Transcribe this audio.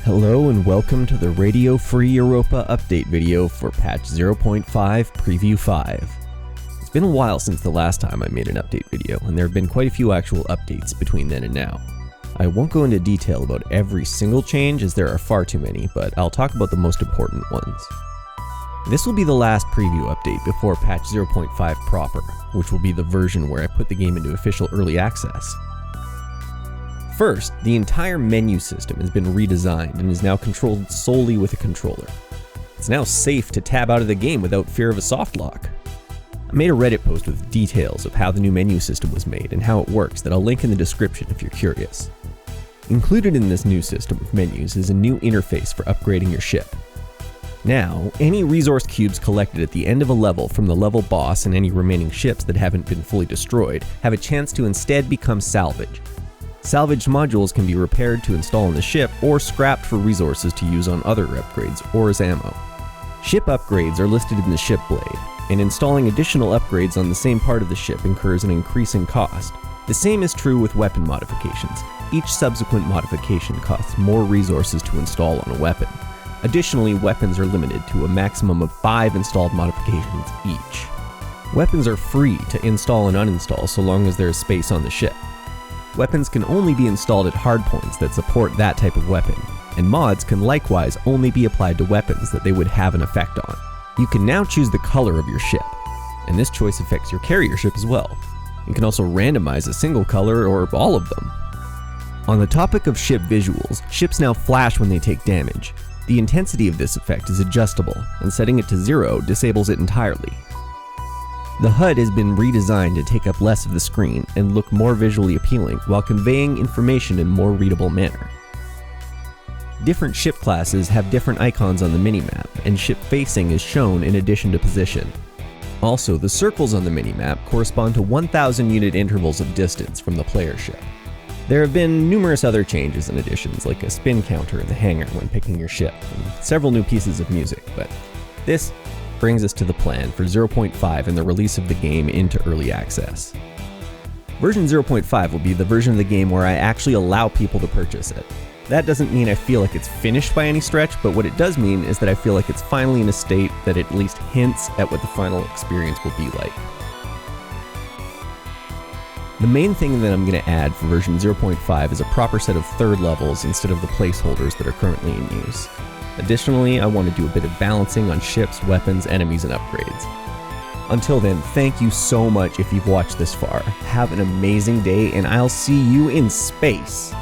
Hello and welcome to the Radio Free Europa update video for patch 0.5 Preview 5. It's been a while since the last time I made an update video, and there have been quite a few actual updates between then and now. I won't go into detail about every single change as there are far too many, but I'll talk about the most important ones. This will be the last preview update before patch 0.5 proper, which will be the version where I put the game into official early access. First, the entire menu system has been redesigned and is now controlled solely with a controller. It's now safe to tab out of the game without fear of a soft lock. I made a Reddit post with details of how the new menu system was made and how it works that I'll link in the description if you're curious. Included in this new system of menus is a new interface for upgrading your ship. Now, any resource cubes collected at the end of a level from the level boss and any remaining ships that haven't been fully destroyed have a chance to instead become salvage. Salvaged modules can be repaired to install on the ship or scrapped for resources to use on other upgrades or as ammo. Ship upgrades are listed in the ship blade, and installing additional upgrades on the same part of the ship incurs an increasing cost. The same is true with weapon modifications. Each subsequent modification costs more resources to install on a weapon. Additionally, weapons are limited to a maximum of 5 installed modifications each. Weapons are free to install and uninstall so long as there is space on the ship. Weapons can only be installed at hardpoints that support that type of weapon, and mods can likewise only be applied to weapons that they would have an effect on. You can now choose the color of your ship, and this choice affects your carrier ship as well. You can also randomize a single color or all of them. On the topic of ship visuals, ships now flash when they take damage. The intensity of this effect is adjustable, and setting it to 0 disables it entirely. The HUD has been redesigned to take up less of the screen and look more visually appealing while conveying information in a more readable manner. Different ship classes have different icons on the minimap, and ship facing is shown in addition to position. Also, the circles on the minimap correspond to 1,000 unit intervals of distance from the player ship. There have been numerous other changes and additions, like a spin counter in the hangar when picking your ship, and several new pieces of music, but this brings us to the plan for 0.5 and the release of the game into early access. Version 0.5 will be the version of the game where I actually allow people to purchase it. That doesn't mean I feel like it's finished by any stretch, but what it does mean is that I feel like it's finally in a state that at least hints at what the final experience will be like. The main thing that I'm going to add for version 0.5 is a proper set of third levels instead of the placeholders that are currently in use. Additionally, I want to do a bit of balancing on ships, weapons, enemies, and upgrades. Until then, thank you so much if you've watched this far. Have an amazing day, and I'll see you in space!